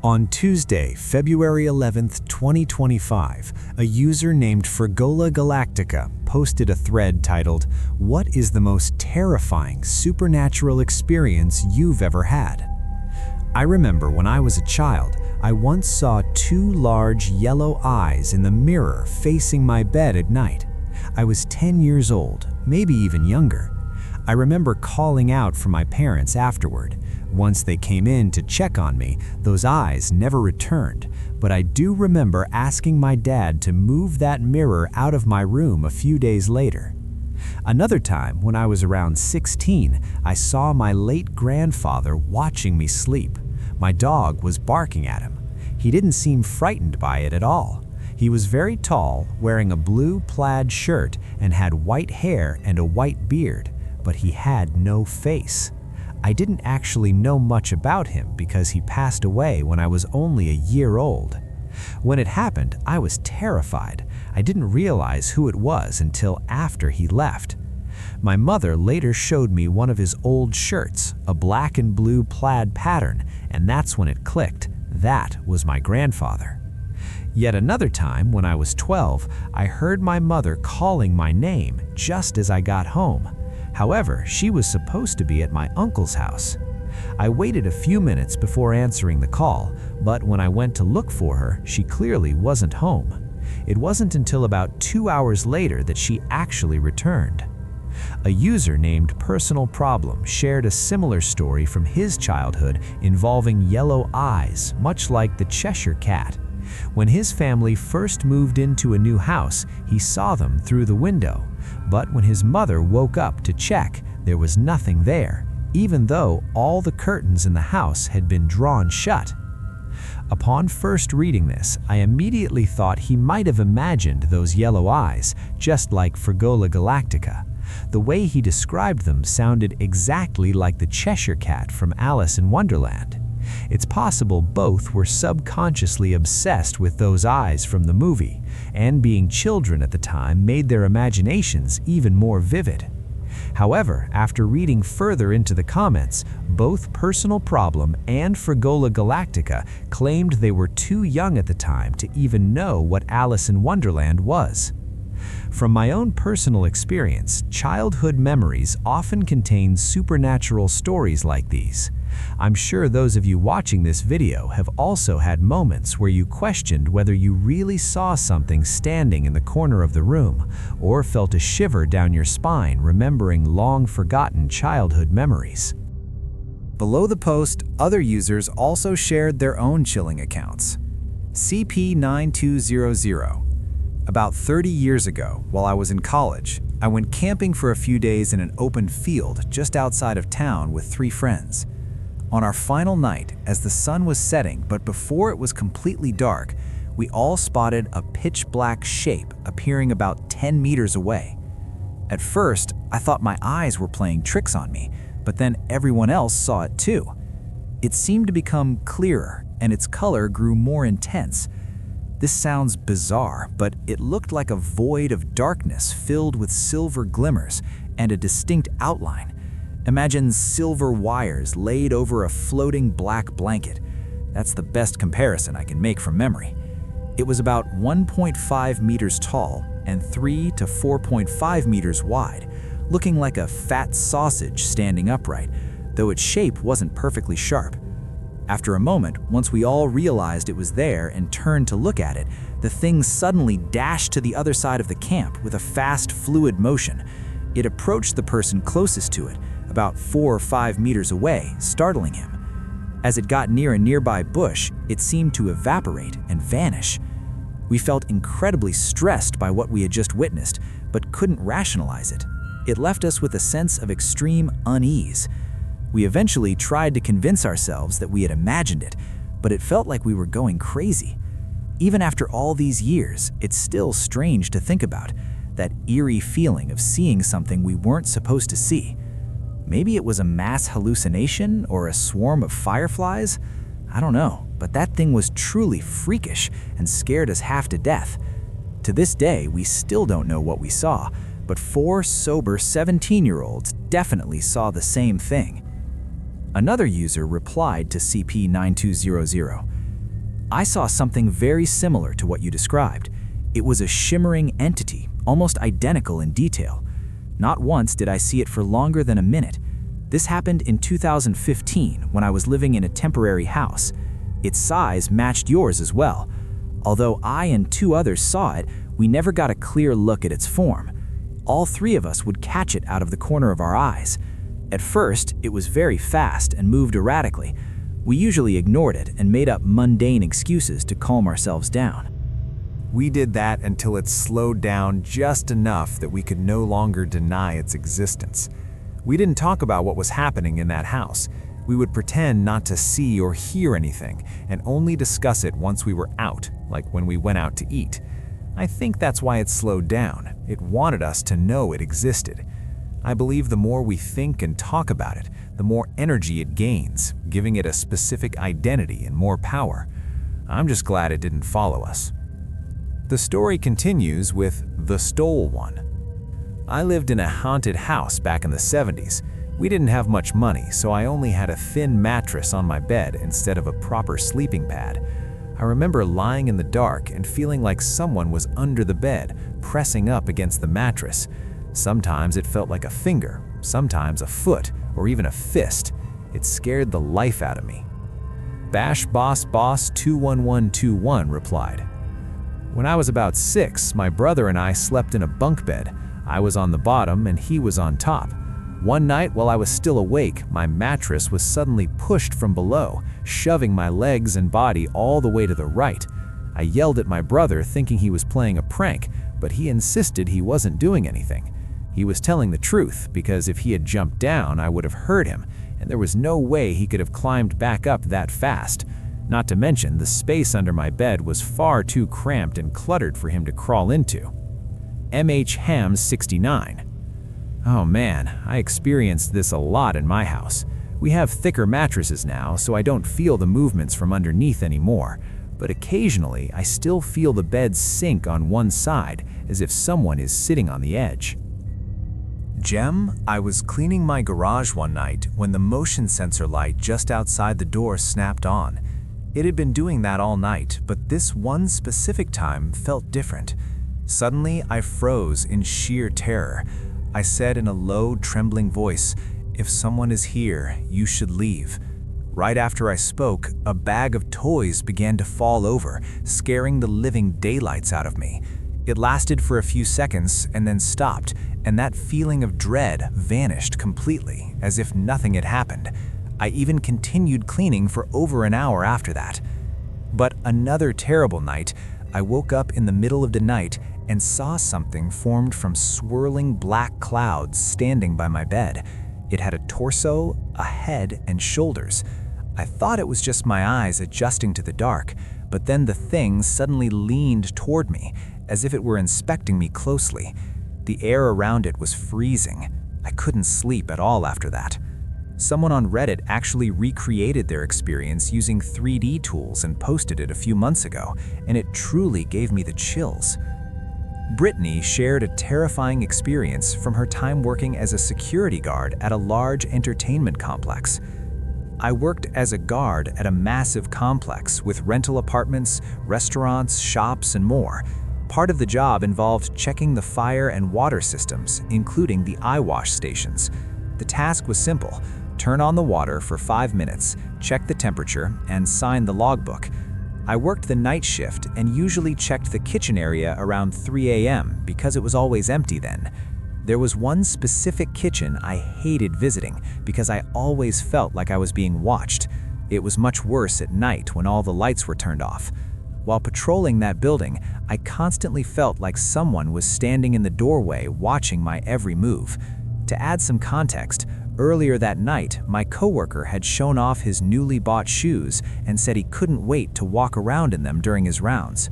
On Tuesday, February 11th, 2025, a user named Frigola Galactica posted a thread titled, "What is the most terrifying supernatural experience you've ever had?" I remember when I was a child, I once saw two large yellow eyes in the mirror facing my bed at night. I was 10 years old, maybe even younger. I remember calling out for my parents afterward. Once they came in to check on me, those eyes never returned, but I do remember asking my dad to move that mirror out of my room a few days later. Another time, when I was around 16, I saw my late grandfather watching me sleep. My dog was barking at him. He didn't seem frightened by it at all. He was very tall, wearing a blue plaid shirt, and had white hair and a white beard, but he had no face. I didn't actually know much about him because he passed away when I was only a year old. When it happened, I was terrified. I didn't realize who it was until after he left. My mother later showed me one of his old shirts, a black and blue plaid pattern, and that's when it clicked. That was my grandfather. Yet another time, when I was 12, I heard my mother calling my name just as I got home. However, she was supposed to be at my uncle's house. I waited a few minutes before answering the call, but when I went to look for her, she clearly wasn't home. It wasn't until about 2 hours later that she actually returned. A user named Personal Problem shared a similar story from his childhood involving yellow eyes, much like the Cheshire Cat. When his family first moved into a new house, he saw them through the window. But when his mother woke up to check, there was nothing there, even though all the curtains in the house had been drawn shut. Upon first reading this, I immediately thought he might have imagined those yellow eyes, just like Frigola Galactica. The way he described them sounded exactly like the Cheshire Cat from Alice in Wonderland. It's possible both were subconsciously obsessed with those eyes from the movie, and being children at the time made their imaginations even more vivid. However, after reading further into the comments, both Personal Problem and Frigola Galactica claimed they were too young at the time to even know what Alice in Wonderland was. From my own personal experience, childhood memories often contain supernatural stories like these. I'm sure those of you watching this video have also had moments where you questioned whether you really saw something standing in the corner of the room, or felt a shiver down your spine remembering long-forgotten childhood memories. Below the post, other users also shared their own chilling accounts. CP9200. About 30 years ago, while I was in college, I went camping for a few days in an open field just outside of town with 3 friends. On our final night, as the sun was setting but before it was completely dark, we all spotted a pitch-black shape appearing about 10 meters away. At first, I thought my eyes were playing tricks on me, but then everyone else saw it too. It seemed to become clearer, and its color grew more intense. This sounds bizarre, but it looked like a void of darkness filled with silver glimmers and a distinct outline. Imagine silver wires laid over a floating black blanket. That's the best comparison I can make from memory. It was about 1.5 meters tall and 3 to 4.5 meters wide, looking like a fat sausage standing upright, though its shape wasn't perfectly sharp. After a moment, once we all realized it was there and turned to look at it, the thing suddenly dashed to the other side of the camp with a fast, fluid motion. It approached the person closest to it, about 4 or 5 meters away, startling him. As it got near a nearby bush, it seemed to evaporate and vanish. We felt incredibly stressed by what we had just witnessed, but couldn't rationalize it. It left us with a sense of extreme unease. We eventually tried to convince ourselves that we had imagined it, but it felt like we were going crazy. Even after all these years, it's still strange to think about, that eerie feeling of seeing something we weren't supposed to see. Maybe it was a mass hallucination or a swarm of fireflies? I don't know, but that thing was truly freakish and scared us half to death. To this day, we still don't know what we saw, but 4 sober 17-year-olds definitely saw the same thing. Another user replied to CP9200. I saw something very similar to what you described. It was a shimmering entity, almost identical in detail. Not once did I see it for longer than a minute. This happened in 2015 when I was living in a temporary house. Its size matched yours as well. Although I and 2 others saw it, we never got a clear look at its form. All 3 of us would catch it out of the corner of our eyes. At first, it was very fast and moved erratically. We usually ignored it and made up mundane excuses to calm ourselves down. We did that until it slowed down just enough that we could no longer deny its existence. We didn't talk about what was happening in that house. We would pretend not to see or hear anything and only discuss it once we were out, like when we went out to eat. I think that's why it slowed down. It wanted us to know it existed. I believe the more we think and talk about it, the more energy it gains, giving it a specific identity and more power. I'm just glad it didn't follow us. The story continues with The Stole One. I lived in a haunted house back in the 70s. We didn't have much money, so I only had a thin mattress on my bed instead of a proper sleeping pad. I remember lying in the dark and feeling like someone was under the bed, pressing up against the mattress. Sometimes it felt like a finger, sometimes a foot, or even a fist. It scared the life out of me. Bash Boss Boss 21121 replied, "When I was about 6, my brother and I slept in a bunk bed. I was on the bottom and he was on top. One night while I was still awake, my mattress was suddenly pushed from below, shoving my legs and body all the way to the right. I yelled at my brother thinking he was playing a prank, but he insisted he wasn't doing anything. He was telling the truth because if he had jumped down, I would have heard him, and there was no way he could have climbed back up that fast. Not to mention, the space under my bed was far too cramped and cluttered for him to crawl into." MH Ham 69. "Oh man, I experienced this a lot in my house. We have thicker mattresses now, so I don't feel the movements from underneath anymore, but occasionally I still feel the bed sink on one side as if someone is sitting on the edge." Gem, I was cleaning my garage one night when the motion sensor light just outside the door snapped on. It had been doing that all night, but this one specific time felt different. Suddenly, I froze in sheer terror. I said in a low, trembling voice, "If someone is here, you should leave." Right after I spoke, a bag of toys began to fall over, scaring the living daylights out of me. It lasted for a few seconds and then stopped, and that feeling of dread vanished completely, as if nothing had happened. I even continued cleaning for over an hour after that. But another terrible night, I woke up in the middle of the night and saw something formed from swirling black clouds standing by my bed. It had a torso, a head, and shoulders. I thought it was just my eyes adjusting to the dark, but then the thing suddenly leaned toward me, as if it were inspecting me closely. The air around it was freezing. I couldn't sleep at all after that. Someone on Reddit actually recreated their experience using 3D tools and posted it a few months ago, and it truly gave me the chills. Brittany shared a terrifying experience from her time working as a security guard at a large entertainment complex. "I worked as a guard at a massive complex with rental apartments, restaurants, shops, and more. Part of the job involved checking the fire and water systems, including the eye wash stations. The task was simple: turn on the water for 5 minutes, check the temperature, and sign the logbook. I worked the night shift and usually checked the kitchen area around 3 a.m. because it was always empty then. There was one specific kitchen I hated visiting because I always felt like I was being watched. It was much worse at night when all the lights were turned off. While patrolling that building, I constantly felt like someone was standing in the doorway watching my every move. To add some context, earlier that night, my coworker had shown off his newly bought shoes and said he couldn't wait to walk around in them during his rounds.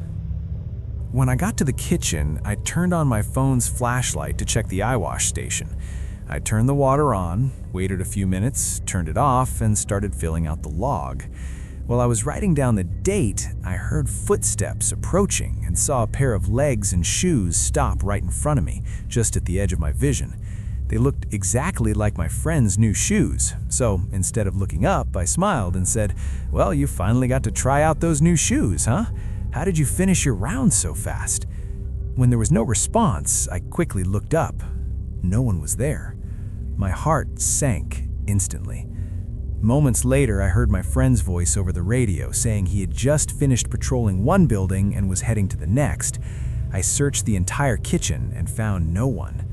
When I got to the kitchen, I turned on my phone's flashlight to check the eye wash station. I turned the water on, waited a few minutes, turned it off, and started filling out the log. While I was writing down the date, I heard footsteps approaching and saw a pair of legs and shoes stop right in front of me, just at the edge of my vision. They looked exactly like my friend's new shoes. So instead of looking up, I smiled and said, "Well, you finally got to try out those new shoes, huh? How did you finish your round so fast?" When there was no response, I quickly looked up. No one was there. My heart sank instantly. Moments later, I heard my friend's voice over the radio saying he had just finished patrolling one building and was heading to the next. I searched the entire kitchen and found no one.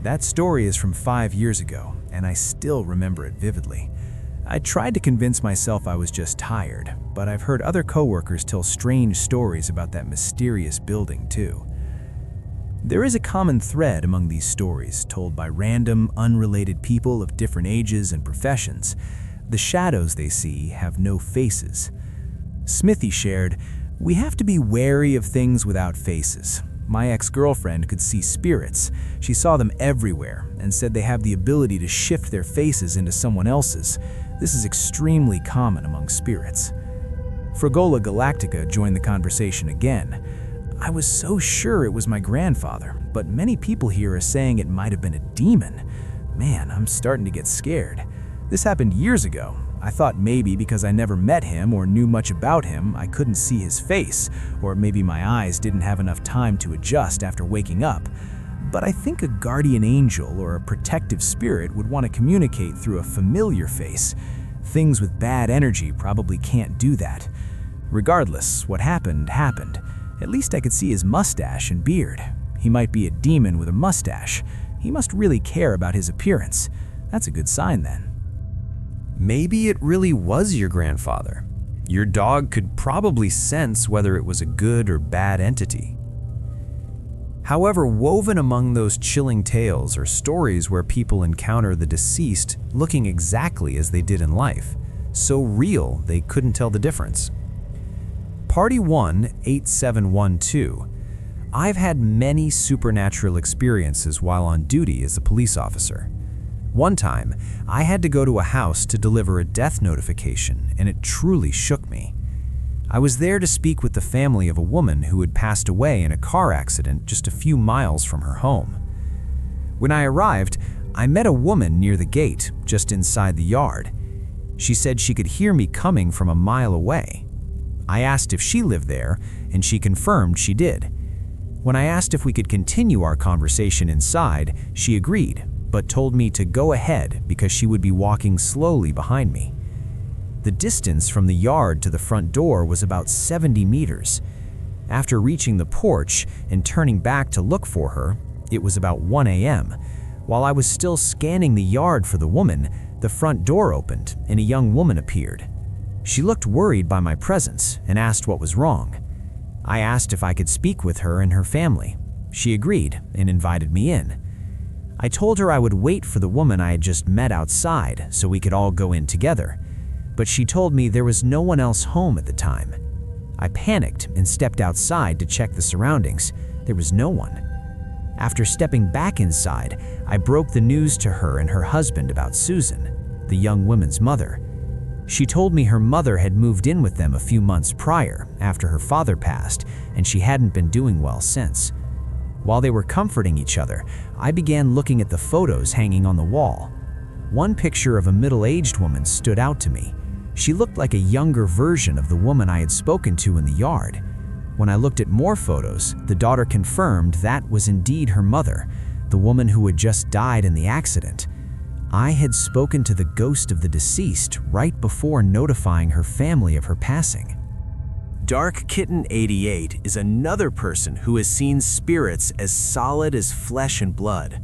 That story is from 5 years ago, and I still remember it vividly. I tried to convince myself I was just tired, but I've heard other coworkers tell strange stories about that mysterious building too. There is a common thread among these stories told by random, unrelated people of different ages and professions. The shadows they see have no faces. Smithy shared, "We have to be wary of things without faces. My ex-girlfriend could see spirits. She saw them everywhere and said they have the ability to shift their faces into someone else's. This is extremely common among spirits." Frigola Galactica joined the conversation again. "I was so sure it was my grandfather, but many people here are saying it might have been a demon. Man, I'm starting to get scared. This happened years ago. I thought maybe because I never met him or knew much about him, I couldn't see his face, or maybe my eyes didn't have enough time to adjust after waking up. But I think a guardian angel or a protective spirit would want to communicate through a familiar face. Things with bad energy probably can't do that. Regardless, what happened, happened. At least I could see his mustache and beard. He might be a demon with a mustache. He must really care about his appearance. That's a good sign then." Maybe it really was your grandfather. Your dog could probably sense whether it was a good or bad entity. However, woven among those chilling tales are stories where people encounter the deceased looking exactly as they did in life, so real they couldn't tell the difference. Party 1, 8712. I've had many supernatural experiences while on duty as a police officer. One time, I had to go to a house to deliver a death notification, and it truly shook me. I was there to speak with the family of a woman who had passed away in a car accident just a few miles from her home. When I arrived, I met a woman near the gate, just inside the yard. She said she could hear me coming from a mile away. I asked if she lived there, and she confirmed she did. When I asked if we could continue our conversation inside, she agreed, but told me to go ahead because she would be walking slowly behind me. The distance from the yard to the front door was about 70 meters. After reaching the porch and turning back to look for her, it was about 1 a.m. While I was still scanning the yard for the woman, the front door opened and a young woman appeared. She looked worried by my presence and asked what was wrong. I asked if I could speak with her and her family. She agreed and invited me in. I told her I would wait for the woman I had just met outside so we could all go in together, but she told me there was no one else home at the time. I panicked and stepped outside to check the surroundings. There was no one. After stepping back inside, I broke the news to her and her husband about Susan, the young woman's mother. She told me her mother had moved in with them a few months prior after her father passed, and she hadn't been doing well since. While they were comforting each other, I began looking at the photos hanging on the wall. One picture of a middle-aged woman stood out to me. She looked like a younger version of the woman I had spoken to in the yard. When I looked at more photos, the daughter confirmed that was indeed her mother, the woman who had just died in the accident. I had spoken to the ghost of the deceased right before notifying her family of her passing. Dark Kitten 88 is another person who has seen spirits as solid as flesh and blood.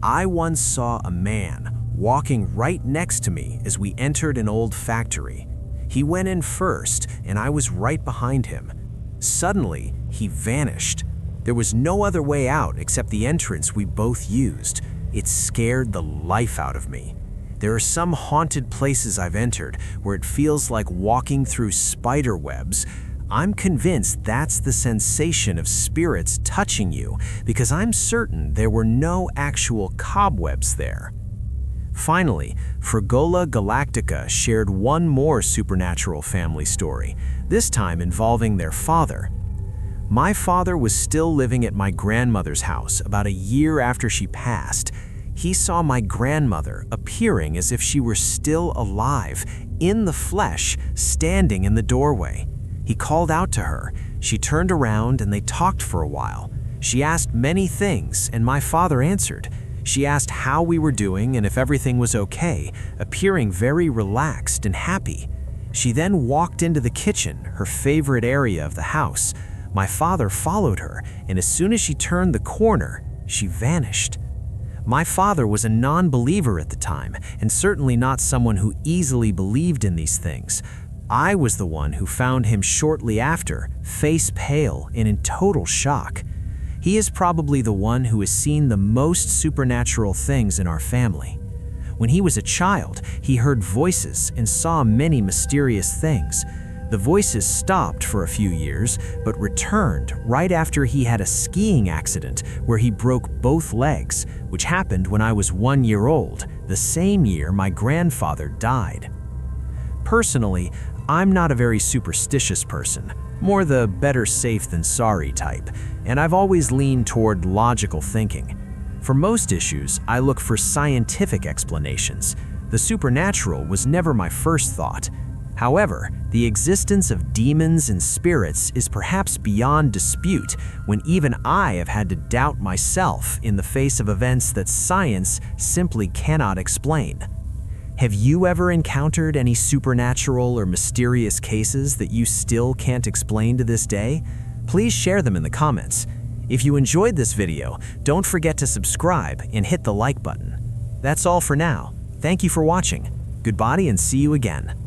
I once saw a man walking right next to me as we entered an old factory. He went in first, and I was right behind him. Suddenly, he vanished. There was no other way out except the entrance we both used. It scared the life out of me. There are some haunted places I've entered where it feels like walking through spider webs. I'm convinced that's the sensation of spirits touching you because I'm certain there were no actual cobwebs there. Finally, Frigola Galactica shared one more supernatural family story, this time involving their father. My father was still living at my grandmother's house about a year after she passed. he saw my grandmother appearing as if she were still alive, in the flesh, standing in the doorway. He called out to her. She turned around and they talked for a while. She asked many things, and my father answered. She asked how we were doing and if everything was okay, appearing very relaxed and happy. She then walked into the kitchen, her favorite area of the house. My father followed her, and as soon as she turned the corner, she vanished. My father was a non-believer at the time, and certainly not someone who easily believed in these things. I was the one who found him shortly after, face pale and in total shock. He is probably the one who has seen the most supernatural things in our family. When he was a child, he heard voices and saw many mysterious things. The voices stopped for a few years, but returned right after he had a skiing accident where he broke both legs, which happened when I was 1 year old, the same year my grandfather died. Personally, I'm not a very superstitious person, more the better safe than sorry type, and I've always leaned toward logical thinking. For most issues, I look for scientific explanations. The supernatural was never my first thought. However, the existence of demons and spirits is perhaps beyond dispute when even I have had to doubt myself in the face of events that science simply cannot explain. Have you ever encountered any supernatural or mysterious cases that you still can't explain to this day? Please share them in the comments. If you enjoyed this video, don't forget to subscribe and hit the like button. That's all for now. Thank you for watching. Goodbye and see you again.